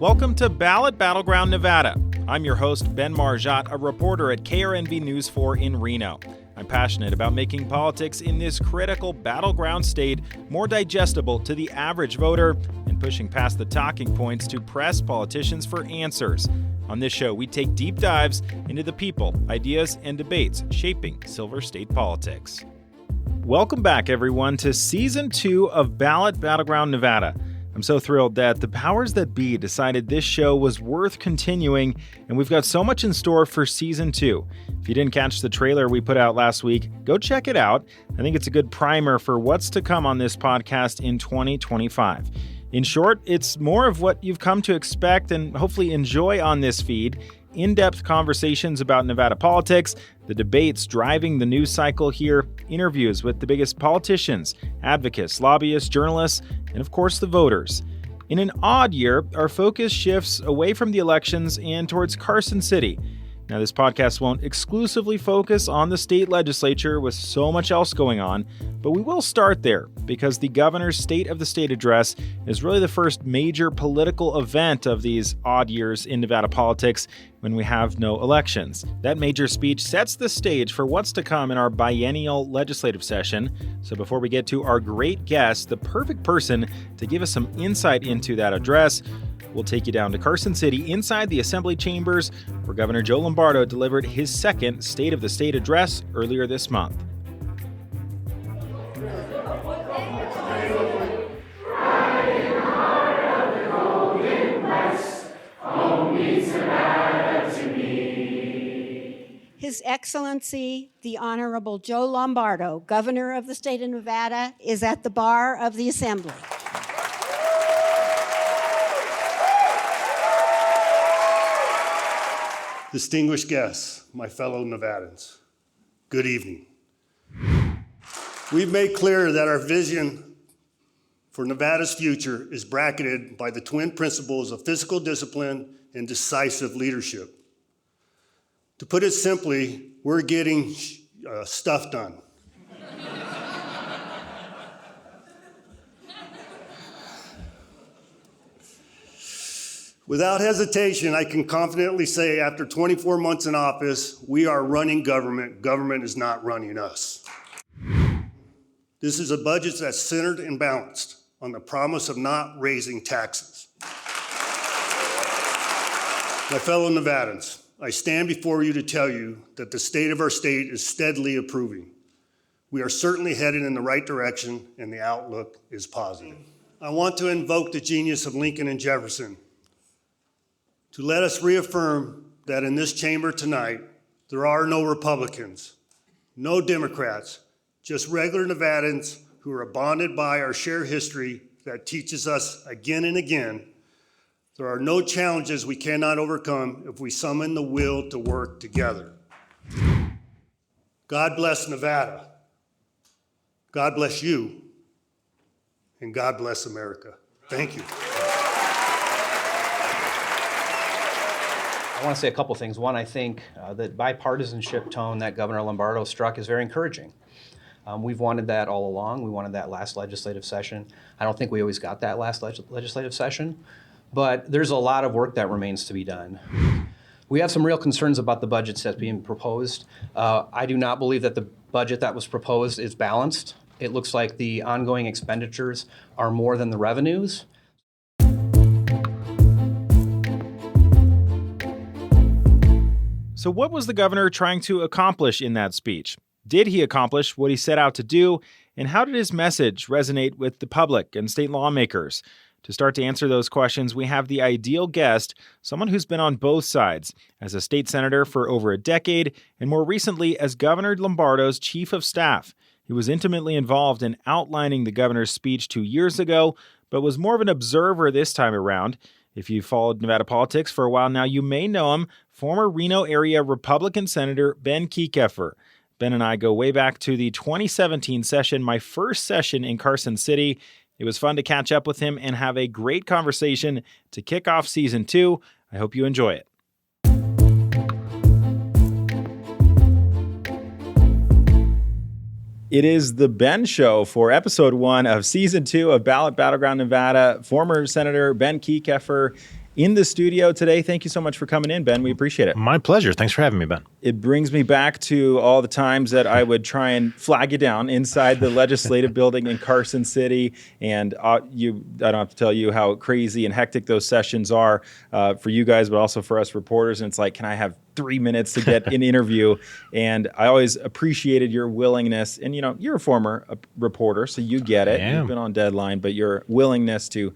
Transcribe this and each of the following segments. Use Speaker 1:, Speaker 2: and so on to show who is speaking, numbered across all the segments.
Speaker 1: Welcome to Ballot Battleground, Nevada. I'm your host, Ben Margiott, a reporter at KRNV News 4 in Reno. I'm passionate about making politics in this critical battleground state more digestible to the average voter and pushing past the talking points to press politicians for answers. On this show, we take deep dives into the people, ideas, and debates shaping Silver State politics. Welcome back, everyone, to Season 2 of Ballot Battleground, Nevada. I'm so thrilled that the powers that be decided this show was worth continuing, and we've got so much in store for Season 2. If you didn't catch the trailer we put out last week, go check it out. I think it's a good primer for what's to come on this podcast in 2025. In short, it's more of what you've come to expect and hopefully enjoy on this feed. In-depth conversations about Nevada politics, the debates driving the news cycle here, interviews with the biggest politicians, advocates, lobbyists, journalists, and of course the voters. In an odd year, our focus shifts away from the elections and towards Carson City. Now, this podcast won't exclusively focus on the state legislature with so much else going on, but we will start there because the governor's State of the State address is really the first major political event of these odd years in Nevada politics when we have no elections. That major speech sets the stage for what's to come in our biennial legislative session. So before we get to our great guest, the perfect person to give us some insight into that address, we'll take you down to Carson City inside the Assembly Chambers, where Governor Joe Lombardo delivered his second State of the State address earlier this month.
Speaker 2: His Excellency, the Honorable Joe Lombardo, Governor of the State of Nevada, is at the bar of the Assembly.
Speaker 3: Distinguished guests, my fellow Nevadans, good evening. We've made clear that our vision for Nevada's future is bracketed by the twin principles of fiscal discipline and decisive leadership. To put it simply, we're getting stuff done. Without hesitation, I can confidently say after 24 months in office, we are running government. Government is not running us. This is a budget that's centered and balanced on the promise of not raising taxes. My fellow Nevadans, I stand before you to tell you that the state of our state is steadily improving. We are certainly headed in the right direction, and the outlook is positive. I want to invoke the genius of Lincoln and Jefferson to let us reaffirm that in this chamber tonight, there are no Republicans, no Democrats, just regular Nevadans who are bonded by our shared history that teaches us again and again there are no challenges we cannot overcome if we summon the will to work together. God bless Nevada. God bless you. And God bless America. Thank you.
Speaker 4: I want to say a couple things. One, I think that bipartisanship tone that Governor Lombardo struck is very encouraging. We've wanted that all along. We wanted that last legislative session. I don't think we always got that last legislative session, but there's a lot of work that remains to be done. We have some real concerns about the budgets that's being proposed. I do not believe that the budget that was proposed is balanced. It looks like the ongoing expenditures are more than the revenues.
Speaker 1: So what was the governor trying to accomplish in that speech? Did he accomplish what he set out to do? And how did his message resonate with the public and state lawmakers? To start to answer those questions, we have the ideal guest, someone who's been on both sides, as a state senator for over a decade, and more recently as Governor Lombardo's chief of staff. He was intimately involved in outlining the governor's speech 2 years ago, but was more of an observer this time around. If you've followed Nevada politics for a while now, you may know him, former Reno-area Republican Senator Ben Kieckhefer. Ben and I go way back to the 2017 session, my first session in Carson City. It was fun to catch up with him and have a great conversation to kick off Season 2. I hope you enjoy it. It is the Ben Show for Episode 1 of Season 2 of Ballot Battleground Nevada. Former Senator Ben Kieckhefer in the studio today. Thank you so much for coming in, Ben. We appreciate it.
Speaker 5: My pleasure. Thanks for having me, Ben.
Speaker 1: It brings me back to all the times that I would try and flag you down inside the legislative building in Carson City. And I don't have to tell you how crazy and hectic those sessions are for you guys, but also for us reporters. And it's like, can I have 3 minutes to get an interview? And I always appreciated your willingness. And, you're a former reporter, so you get it. You've been on deadline, but your willingness to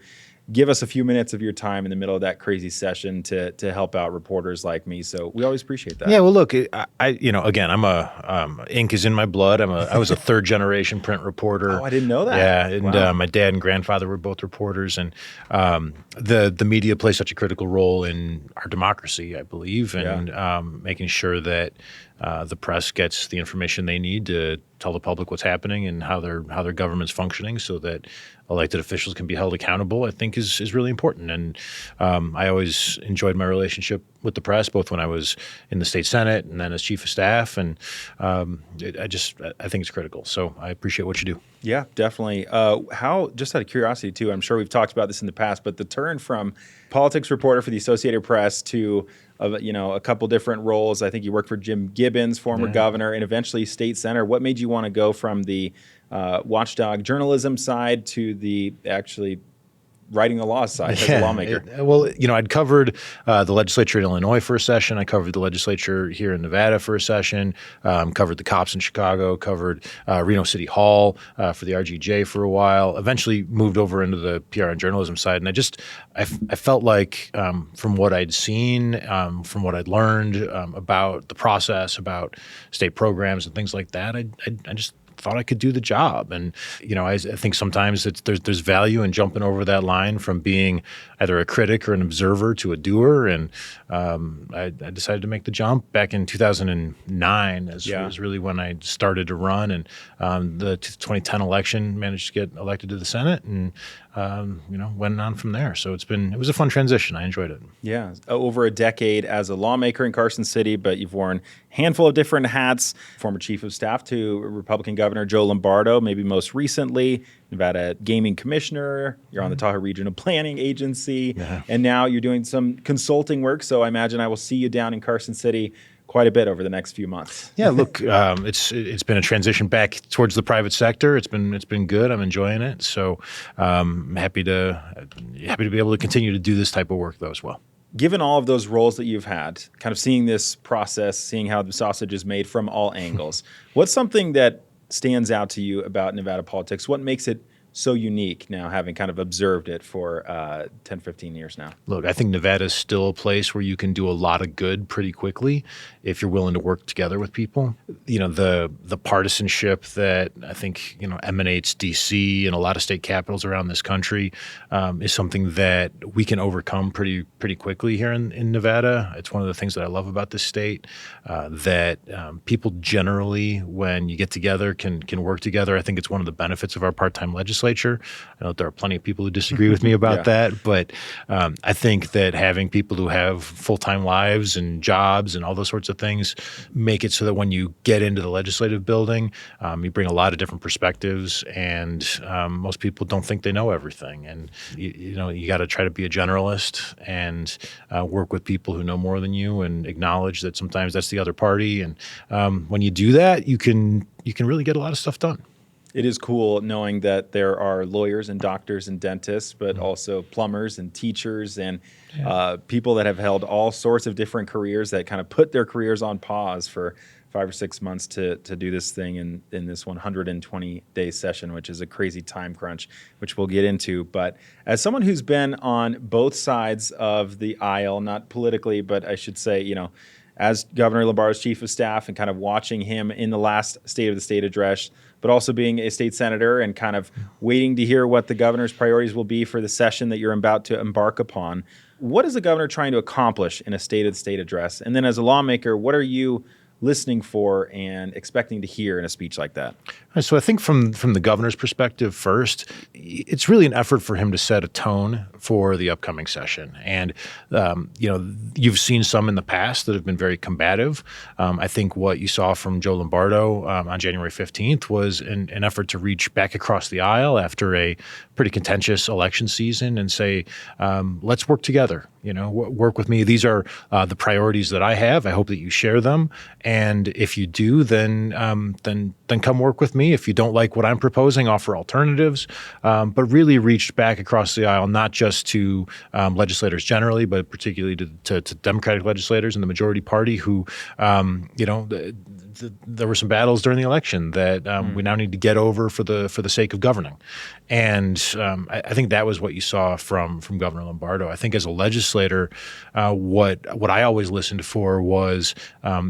Speaker 1: give us a few minutes of your time in the middle of that crazy session to help out reporters like me. So we always appreciate that.
Speaker 5: Yeah, well, look, again, ink is in my blood. I was a third generation print reporter.
Speaker 1: Oh, I didn't know that.
Speaker 5: Yeah, and
Speaker 1: Wow.
Speaker 5: my dad and grandfather were both reporters, and the media plays such a critical role in our democracy, I believe, and making sure that the press gets the information they need to tell the public what's happening and how their government's functioning, so that elected officials can be held accountable, I think is really important. And I always enjoyed my relationship with the press, both when I was in the state Senate and then as chief of staff. And I think it's critical. So I appreciate what you do.
Speaker 1: Yeah, definitely. How, just out of curiosity too, I'm sure we've talked about this in the past, but the turn from politics reporter for the Associated Press to a couple different roles. I think you worked for Jim Gibbons, former governor, and eventually state senator. What made you want to go from the watchdog journalism side to the actually writing the law side as a lawmaker?
Speaker 5: I'd covered the legislature in Illinois for a session. I covered the legislature here in Nevada for a session, covered the cops in Chicago, covered Reno City Hall for the RGJ for a while, eventually moved over into the PR and journalism side. And I felt like from what I'd seen, from what I'd learned about the process, about state programs and things like that, I just thought I could do the job. And, I think sometimes there's value in jumping over that line from being either a critic or an observer to a doer. And I decided to make the jump back in 2009 was really when I started to run. And the 2010 election, managed to get elected to the Senate, and went on from there. So it was a fun transition. I enjoyed it.
Speaker 1: Yeah, over a decade as a lawmaker in Carson City, but you've worn a handful of different hats, former chief of staff to Republican Governor Joe Lombardo, maybe most recently, Nevada Gaming Commissioner. You're on the Tahoe Regional Planning Agency, and now you're doing some consulting work. So I imagine I will see you down in Carson City quite a bit over the next few months.
Speaker 5: Yeah, look, it's been a transition back towards the private sector. It's been good. I'm enjoying it. So happy to be able to continue to do this type of work though as well.
Speaker 1: Given all of those roles that you've had, kind of seeing this process, seeing how the sausage is made from all angles, what's something that stands out to you about Nevada politics? What makes it so unique now, having kind of observed it for 10, 15 years now?
Speaker 5: Look, I think Nevada is still a place where you can do a lot of good pretty quickly if you're willing to work together with people. The partisanship that I think, emanates D.C. and a lot of state capitals around this country is something that we can overcome pretty quickly here in Nevada. It's one of the things that I love about this state, that people generally, when you get together, can work together. I think it's one of the benefits of our part-time legislature. I know that there are plenty of people who disagree with me about that, but I think that having people who have full-time lives and jobs and all those sorts of things make it so that when you get into the legislative building, you bring a lot of different perspectives, and most people don't think they know everything. And you got to try to be a generalist and work with people who know more than you, and acknowledge that sometimes that's the other party. And when you do that, you can really get a lot of stuff done.
Speaker 1: It is cool knowing that there are lawyers and doctors and dentists, but also plumbers and teachers and people that have held all sorts of different careers that kind of put their careers on pause for 5 or 6 months to do this thing in this 120-day session, which is a crazy time crunch, which we'll get into. But as someone who's been on both sides of the aisle, not politically, but I should say, as Governor Lombardo's chief of staff and kind of watching him in the last State of the State address, but also being a state senator and kind of waiting to hear what the governor's priorities will be for the session that you're about to embark upon. What is the governor trying to accomplish in a State of the State address? And then as a lawmaker, what are you listening for and expecting to hear in a speech like that?
Speaker 5: So I think from the governor's perspective first, it's really an effort for him to set a tone for the upcoming session. And, you've seen some in the past that have been very combative. I think what you saw from Joe Lombardo on January 15th was an effort to reach back across the aisle after a pretty contentious election season and say, let's work together. work with me. These are the priorities that I have. I hope that you share them. And if you do, then come work with me. If you don't like what I'm proposing, offer alternatives. But really reached back across the aisle, not just to legislators generally, but particularly to Democratic legislators in the majority party who, there were some battles during the election that we now need to get over for the sake of governing. And I think that was what you saw from Governor Lombardo. I think as a legislator, what I always listened for was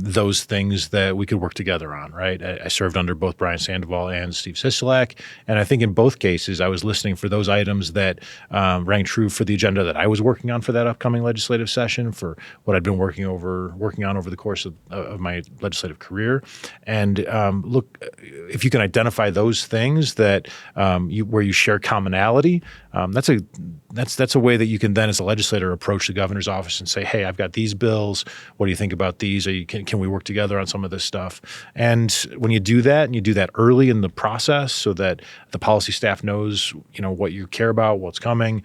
Speaker 5: those things that we could work together on, right? I served under both Brian Sandoval and Steve Sisolak, and I think in both cases I was listening for those items that rang true for the agenda that I was working on for that upcoming legislative session, for what I'd been working on over the course of my legislative career. And look, if you can identify those things that where you share commonality, that's a way that you can then, as a legislator, approach the governor's office and say, "Hey, I've got these bills. What do you think about these? Can we work together on some of this stuff?" And when you do that, and you do that early in the process, so that the policy staff knows, what you care about, what's coming,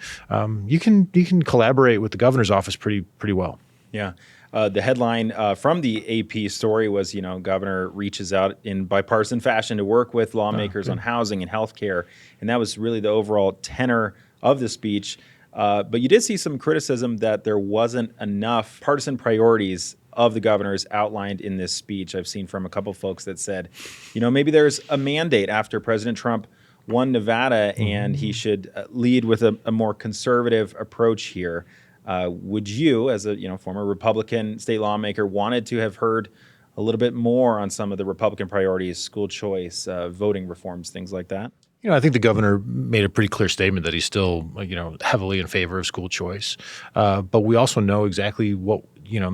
Speaker 5: you can collaborate with the governor's office pretty well.
Speaker 1: Yeah. The headline from the AP story was, governor reaches out in bipartisan fashion to work with lawmakers on housing and healthcare. And that was really the overall tenor of the speech. But you did see some criticism that there wasn't enough partisan priorities of the governor's outlined in this speech. I've seen from a couple folks that said, maybe there's a mandate after President Trump won Nevada and he should lead with a more conservative approach here. Would you, as a former Republican state lawmaker, wanted to have heard a little bit more on some of the Republican priorities, school choice, voting reforms, things like that?
Speaker 5: I think the governor made a pretty clear statement that he's still, heavily in favor of school choice. But we also know exactly what,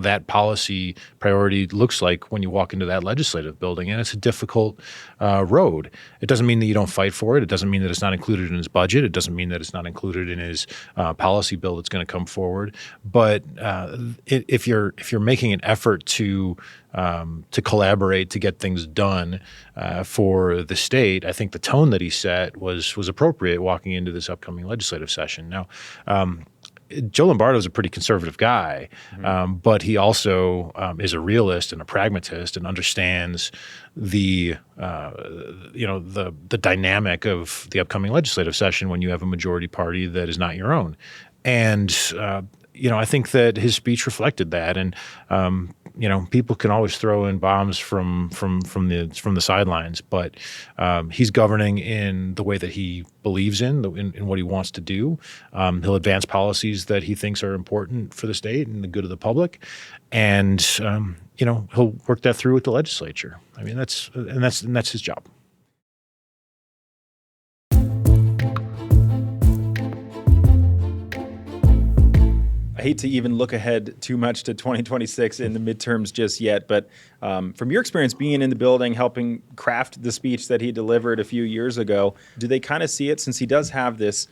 Speaker 5: that policy priority looks like when you walk into that legislative building. And it's a difficult road. It doesn't mean that you don't fight for it. It doesn't mean that it's not included in his budget. It doesn't mean that it's not included in his policy bill that's going to come forward. But if you're making an effort to collaborate to get things done for the state, I think the tone that he set was appropriate walking into this upcoming legislative session. Now, Joe Lombardo is a pretty conservative guy, but he also is a realist and a pragmatist and understands the dynamic of the upcoming legislative session when you have a majority party that is not your own. And I think that his speech reflected that. And people can always throw in bombs from the sidelines, but he's governing in the way that he believes in what he wants to do. He'll advance policies that he thinks are important for the state and the good of the public, and he'll work that through with the legislature. I mean, that's his job.
Speaker 1: I hate to even look ahead too much to 2026 in the midterms just yet, but from your experience being in the building, helping craft the speech that he delivered a few years ago, do they kind of see it, since he does have this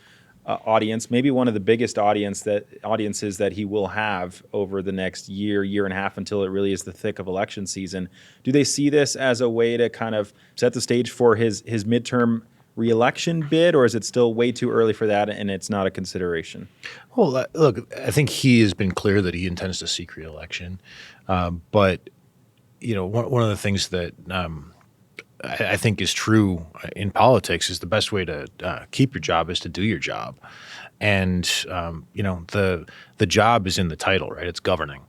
Speaker 1: audience, maybe one of the biggest audiences that he will have over the next year and a half until it really is the thick of election season? Do they see this as a way to kind of set the stage for his midterm re-election bid, or is it still way too early for that and it's not a consideration?
Speaker 5: Well, look, I think he has been clear that he intends to seek re-election. But, one of the things that I think is true in politics is the best way to keep your job is to do your job. And, the job is in the title, right? It's governing.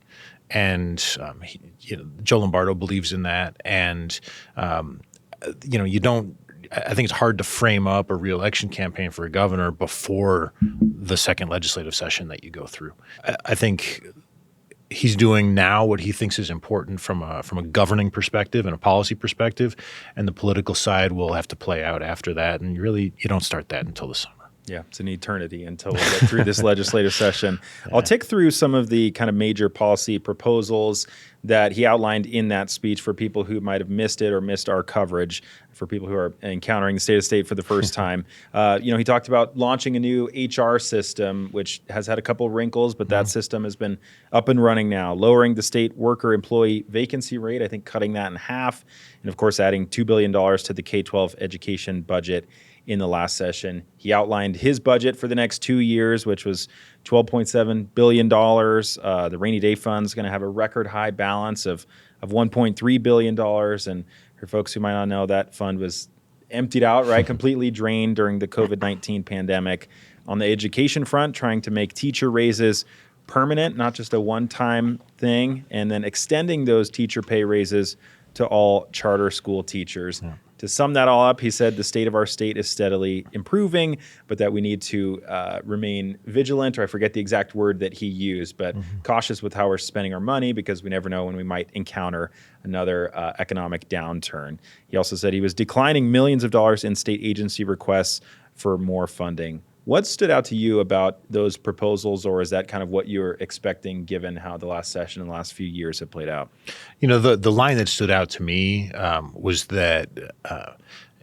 Speaker 5: And, Joe Lombardo believes in that. And, I think it's hard to frame up a re-election campaign for a governor before the second legislative session that you go through. I think he's doing now what he thinks is important from a governing perspective and a policy perspective, and the political side will have to play out after that. And you don't start that until the summer.
Speaker 1: Yeah, it's an eternity until we get through this legislative session. I'll tick through some of the kind of major policy proposals that he outlined in that speech for people who might have missed it or missed our coverage, for people who are encountering the state of state for the first time. He talked about launching a new HR system, which has had a couple wrinkles, but that system has been up and running now, lowering the state worker employee vacancy rate, I think cutting that in half, and of course adding $2 billion to the K-12 education budget in the last session. He outlined his budget for the next 2 years, which was $12.7 billion. The rainy day fund is going to have a record high balance of $1.3 billion. And for folks who might not know, that fund was emptied out, right? Completely drained during the COVID-19 pandemic. On the education front, trying to make teacher raises permanent, not just a one-time thing, and then extending those teacher pay raises to all charter school teachers. Yeah. To sum that all up, he said the state of our state is steadily improving, but that we need to remain vigilant, or I forget the exact word that he used, but cautious with how we're spending our money because we never know when we might encounter another economic downturn. He also said he was declining millions of dollars in state agency requests for more funding. What stood out to you about those proposals, or is that kind of what you were expecting given how the last session and the last few years have played out?
Speaker 5: The line that stood out to me was that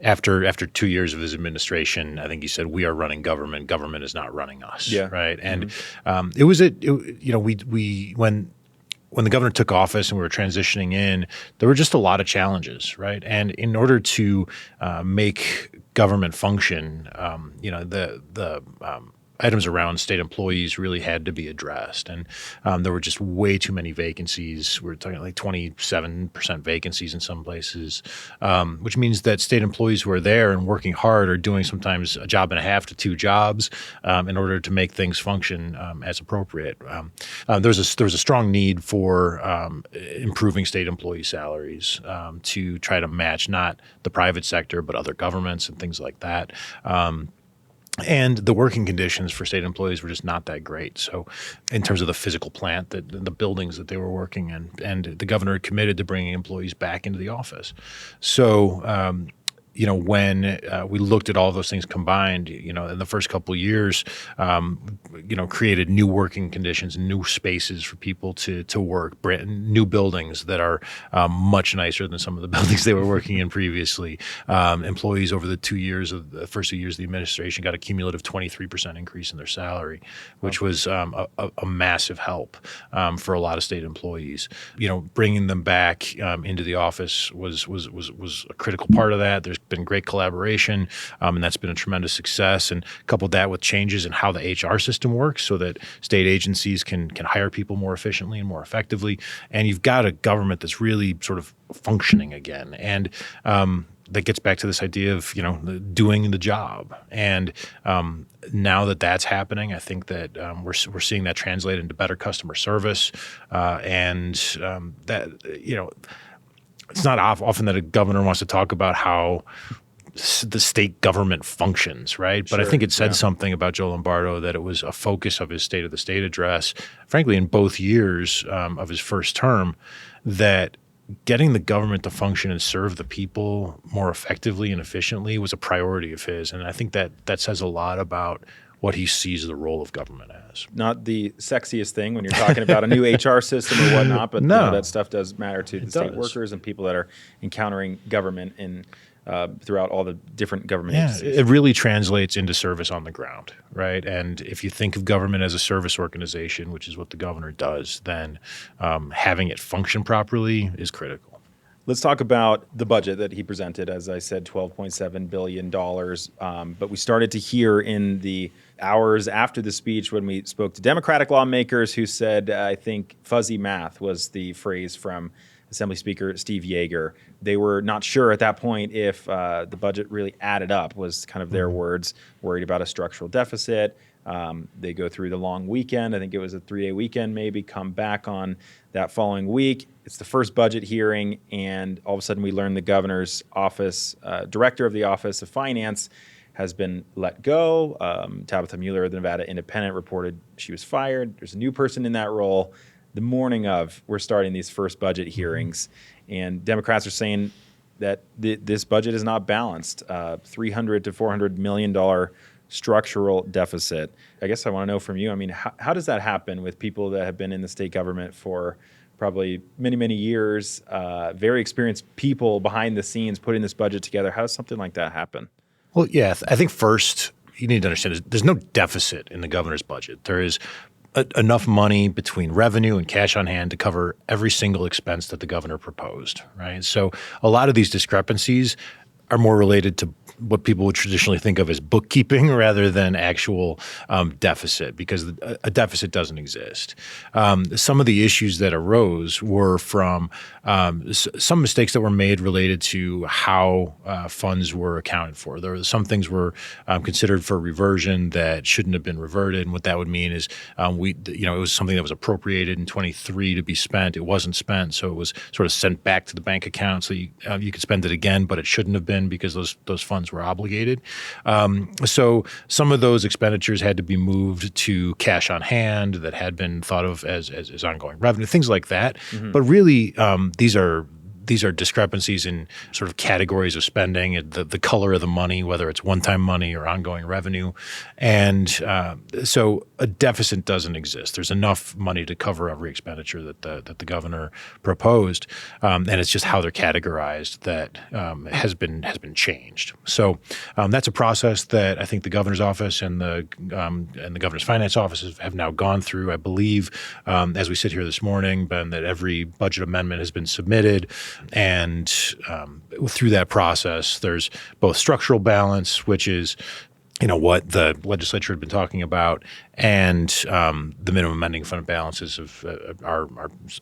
Speaker 5: after 2 years of his administration, I think he said, "We are running government. Government is not running us."
Speaker 1: Yeah.
Speaker 5: Right. And when the governor took office and we were transitioning in, there were just a lot of challenges, right? And in order to make government function, the items around state employees really had to be addressed. And there were just way too many vacancies. We're talking like 27% vacancies in some places, which means that state employees who are there and working hard are doing sometimes a job and a half to 2 jobs in order to make things function as appropriate. There was a strong need for improving state employee salaries to try to match not the private sector, but other governments and things like that. And the working conditions for state employees were just not that great. So in terms of the physical plant, the buildings that they were working in, and the governor committed to bringing employees back into the office. So, when we looked at all those things combined, in the first couple of years, created new working conditions and new spaces for people to work, new buildings that are much nicer than some of the buildings they were working in previously. Employees over the first 2 years of the administration got a cumulative 23% increase in their salary, which was a massive help for a lot of state employees. Bringing them back into the office was a critical part of that. There's been great collaboration, and that's been a tremendous success. And coupled that with changes in how the HR system works so that state agencies can hire people more efficiently and more effectively. And you've got a government that's really sort of functioning again. And that gets back to this idea of, doing the job. And now that that's happening, I think that we're seeing that translate into better customer service, and that, it's not often that a governor wants to talk about how the state government functions, right? But I think it said something about Joe Lombardo that it was a focus of his State of the State address, frankly, in both years of his first term, that getting the government to function and serve the people more effectively and efficiently was a priority of his. And I think that says a lot about what he sees the role of government as.
Speaker 1: Not the sexiest thing when you're talking about a new HR system or whatnot, but
Speaker 5: no.
Speaker 1: That stuff does matter to the state workers and people that are encountering government throughout all the different government agencies.
Speaker 5: It really translates into service on the ground, right? And if you think of government as a service organization, which is what the governor does, then having it function properly is critical.
Speaker 1: Let's talk about the budget that he presented. As I said, $12.7 billion. But we started to hear in the hours after the speech when we spoke to Democratic lawmakers who said, I think fuzzy math was the phrase from Assembly Speaker Steve Yeager. They were not sure at that point if the budget really added up, was kind of their words, worried about a structural deficit. They go through the long weekend. I think it was a 3-day weekend, maybe come back on that following week. It's the first budget hearing, and all of a sudden we learn the governor's office, director of the Office of Finance, has been let go. Tabitha Mueller of the Nevada Independent reported she was fired. There's a new person in that role. The morning of, we're starting these first budget hearings, and Democrats are saying that this budget is not balanced. $300 to $400 million structural deficit. I guess I want to know from you, how does that happen with people that have been in the state government for probably many, many years, very experienced people behind the scenes putting this budget together? How does something like that happen?
Speaker 5: Well, yeah, I think first you need to understand there's no deficit in the governor's budget. There is enough money between revenue and cash on hand to cover every single expense that the governor proposed, right? So a lot of these discrepancies are more related to what people would traditionally think of as bookkeeping rather than actual deficit, because a deficit doesn't exist. Some of the issues that arose were from some mistakes that were made related to how funds were accounted for. There were some things were considered for reversion that shouldn't have been reverted, and what that would mean is it was something that was appropriated in 23 to be spent. It wasn't spent, so it was sort of sent back to the bank account so you could spend it again, but it shouldn't have been because those funds were obligated. So some of those expenditures had to be moved to cash on hand that had been thought of as ongoing revenue, things like that. Mm-hmm. But really, these are discrepancies in sort of categories of spending, the color of the money, whether it's one-time money or ongoing revenue. And so a deficit doesn't exist. There's enough money to cover every expenditure that the governor proposed, and it's just how they're categorized that has been changed. So that's a process that I think the governor's office and the governor's finance office have now gone through. I believe, as we sit here this morning, Ben, that every budget amendment has been submitted. And through that process, there's both structural balance, which is what the legislature had been talking about, and the minimum ending fund balances are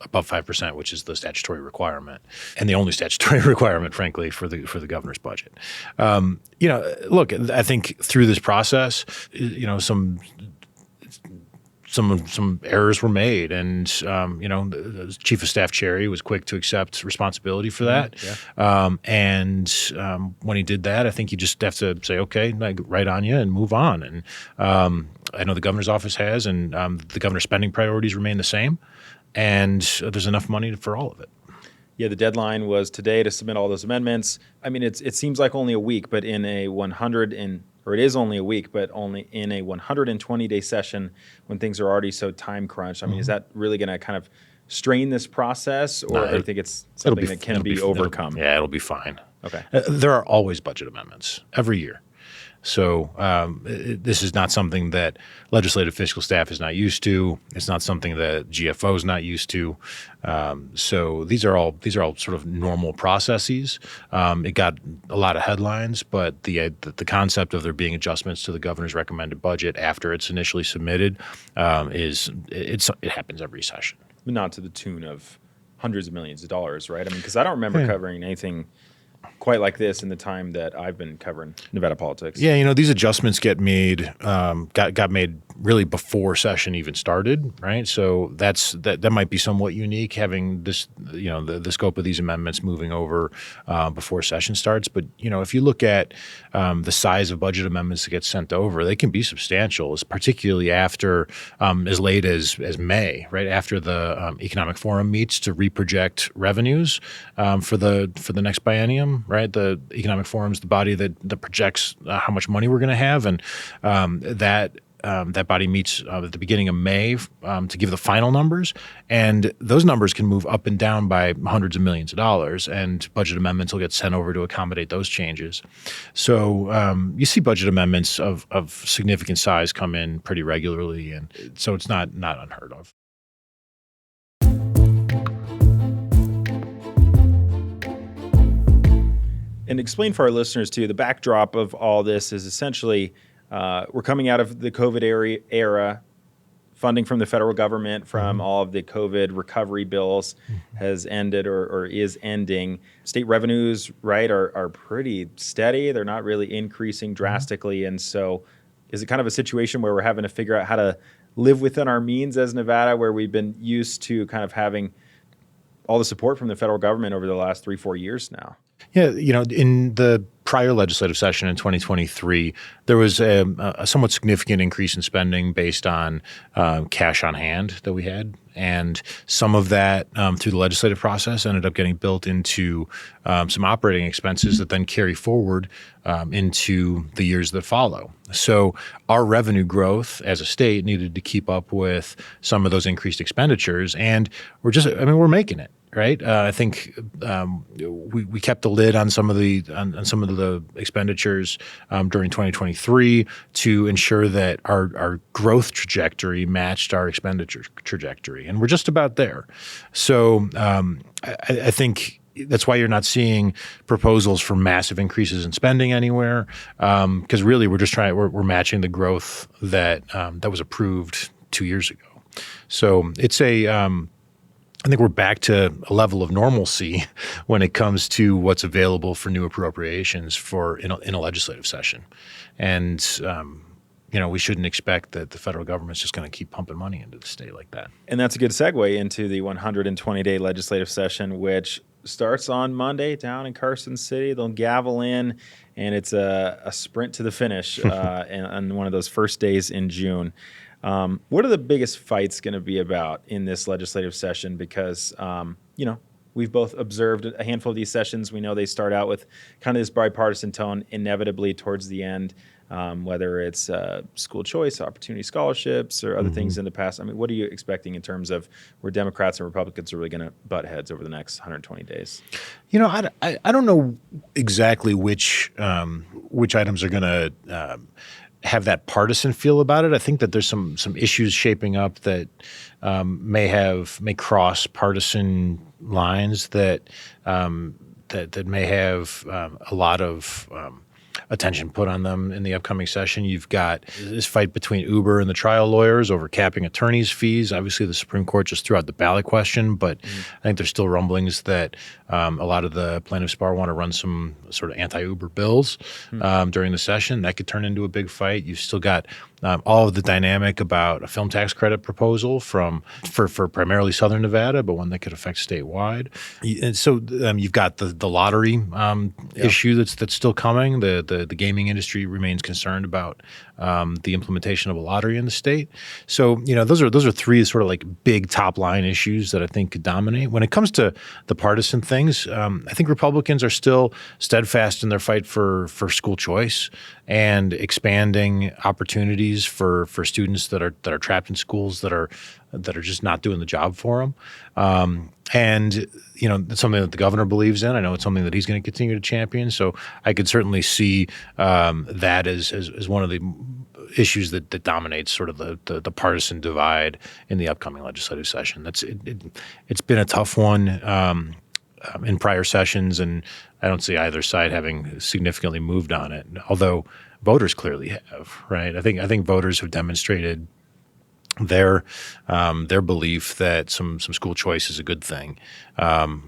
Speaker 5: above 5%, which is the statutory requirement, and the only statutory requirement, frankly, for the governor's budget. Look, I think through this process, some errors were made, and the Chief of Staff Cherry was quick to accept responsibility for that. Yeah. And when he did that, I think you just have to say, okay, right on you, and move on. And I know the governor's office has, and the governor's spending priorities remain the same, and there's enough money for all of it.
Speaker 1: Yeah, the deadline was today to submit all those amendments. I mean, it seems like only a week, but in a it is only a week, but only in a 120-day session when things are already so time crunched. I mean, is that really going to kind of strain this process, or do you think it's something that can be overcome?
Speaker 5: It'll be fine.
Speaker 1: Okay.
Speaker 5: There are always budget amendments every year. So this is not something that legislative fiscal staff is not used to. It's not something that GFO is not used to. So these are all sort of normal processes. It got a lot of headlines, but the concept of there being adjustments to the governor's recommended budget after it's initially submitted it happens every session.
Speaker 1: But not to the tune of hundreds of millions of dollars, right? I mean, because I don't remember covering anything quite like this in the time that I've been covering Nevada politics.
Speaker 5: Yeah, these adjustments got made really before session even started, right? So that might be somewhat unique, having this, the scope of these amendments moving over before session starts. But if you look at the size of budget amendments that get sent over, they can be substantial, particularly after as late as May, right after the Economic Forum meets to reproject revenues for the next biennium. Right, the Economic Forum is the body that projects how much money we're going to have, and that body meets at the beginning of May to give the final numbers, and those numbers can move up and down by hundreds of millions of dollars, and budget amendments will get sent over to accommodate those changes. So you see budget amendments of significant size come in pretty regularly, and so it's not unheard of.
Speaker 1: And explain for our listeners, too, the backdrop of all this is essentially we're coming out of the COVID era. Funding from the federal government from all of the COVID recovery bills has ended or is ending. State revenues, right, are pretty steady. They're not really increasing drastically. And so is it kind of a situation where we're having to figure out how to live within our means as Nevada, where we've been used to kind of having all the support from the federal government over the last 3-4 years now?
Speaker 5: Yeah, in the prior legislative session in 2023, there was a somewhat significant increase in spending based on cash on hand that we had. And some of that through the legislative process ended up getting built into some operating expenses that then carry forward into the years that follow. So our revenue growth as a state needed to keep up with some of those increased expenditures. And we're making it. Right, I think we kept the lid on some of the expenditures during 2023 to ensure that our growth trajectory matched our expenditure trajectory, and we're just about there. So I think that's why you're not seeing proposals for massive increases in spending anywhere, because really we're matching the growth that was approved 2 years ago. So it's I think we're back to a level of normalcy when it comes to what's available for new appropriations in a legislative session. And, we shouldn't expect that the federal government's just going to keep pumping money into the state like that.
Speaker 1: And that's a good segue into the 120-day legislative session, which starts on Monday down in Carson City. They'll gavel in, and it's a sprint to the finish on one of those first days in June. What are the biggest fights going to be about in this legislative session? Because, we've both observed a handful of these sessions. We know they start out with kind of this bipartisan tone inevitably towards the end, whether it's school choice, opportunity scholarships, or other things in the past. I mean, what are you expecting in terms of where Democrats and Republicans are really going to butt heads over the next 120 days?
Speaker 5: I don't know exactly which items are going to have that partisan feel about it. I think that there's some issues shaping up that may cross partisan lines that may have a lot of attention put on them in the upcoming session. You've got this fight between Uber and the trial lawyers over capping attorneys' fees. Obviously, the Supreme Court just threw out the ballot question, but I think there's still rumblings that a lot of the plaintiffs' bar want to run some sort of anti-Uber bills during the session. That could turn into a big fight. You've still got all of the dynamic about a film tax credit proposal for primarily Southern Nevada, but one that could affect statewide. And so you've got the lottery issue that's still coming. The gaming industry remains concerned about the implementation of a lottery in the state. So those are three sort of like big top line issues that I think could dominate. When it comes to the partisan things, I think Republicans are still steadfast in their fight for school choice and expanding opportunities for students that are trapped in schools that are just not doing the job for them. And it's something that the governor believes in. I know it's something that he's going to continue to champion. So I could certainly see that as one of the issues that dominates sort of the partisan divide in the upcoming legislative session. It's been a tough one in prior sessions, and I don't see either side having significantly moved on it. Although voters clearly have, right? I think voters have demonstrated their belief that some school choice is a good thing.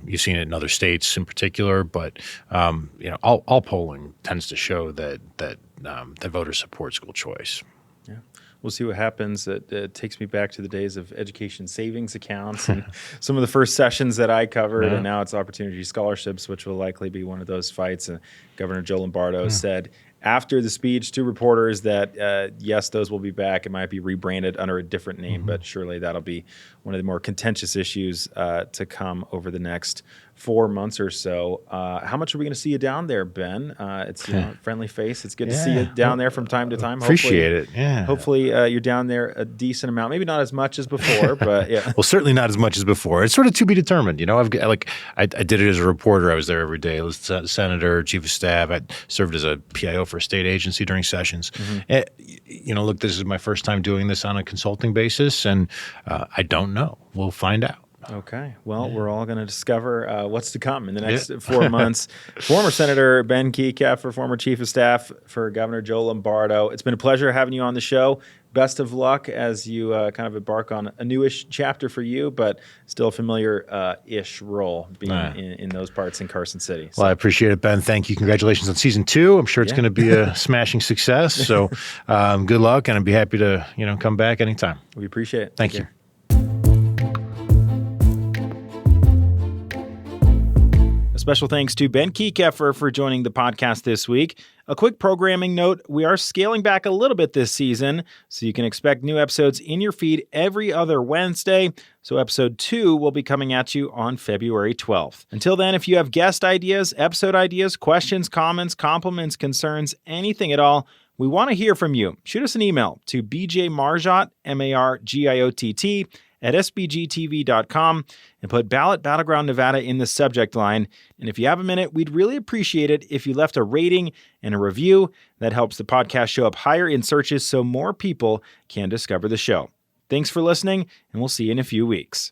Speaker 5: You've seen it in other states in particular, but all polling tends to show that voters support school choice.
Speaker 1: Yeah. We'll see what happens. It takes me back to the days of education savings accounts and some of the first sessions that I covered, and now it's opportunity scholarships, which will likely be one of those fights. Governor Joe Lombardo said after the speech to reporters that, yes, those will be back. It might be rebranded under a different name, but surely that'll be one of the more contentious issues to come over the next 4 months or so. How much are we going to see you down there, Ben? It's friendly face. It's good to see you down there from time to time.
Speaker 5: Appreciate it. Yeah.
Speaker 1: Hopefully you're down there a decent amount. Maybe not as much as before, but yeah.
Speaker 5: Well, certainly not as much as before. It's sort of to be determined. I did it as a reporter. I was there every day. I was senator, chief of staff. I served as a PIO for a state agency during sessions. Look, this is my first time doing this on a consulting basis, and I don't know. We'll find out.
Speaker 1: Okay. Well, we're all going to discover what's to come in the next 4 months. Former Senator Ben Kieckhefer, former Chief of Staff for Governor Joe Lombardo. It's been a pleasure having you on the show. Best of luck as you kind of embark on a newish chapter for you, but still a familiar-ish role being in those parts in Carson City. So.
Speaker 5: Well, I appreciate it, Ben. Thank you. Congratulations on season 2. I'm sure it's going to be a smashing success. So good luck, and I'd be happy to come back anytime.
Speaker 1: We appreciate it.
Speaker 5: Thank you.
Speaker 1: Special thanks to Ben Kieckhefer for joining the podcast this week. A quick programming note, we are scaling back a little bit this season, so you can expect new episodes in your feed every other Wednesday. So episode 2 will be coming at you on February 12th. Until then, if you have guest ideas, episode ideas, questions, comments, compliments, concerns, anything at all, we want to hear from you. Shoot us an email to bjmargiott, Margiott, at sbgtv.com and put Ballot Battleground Nevada in the subject line. And if you have a minute, we'd really appreciate it if you left a rating and a review. That helps the podcast show up higher in searches so more people can discover the show. Thanks for listening, and we'll see you in a few weeks.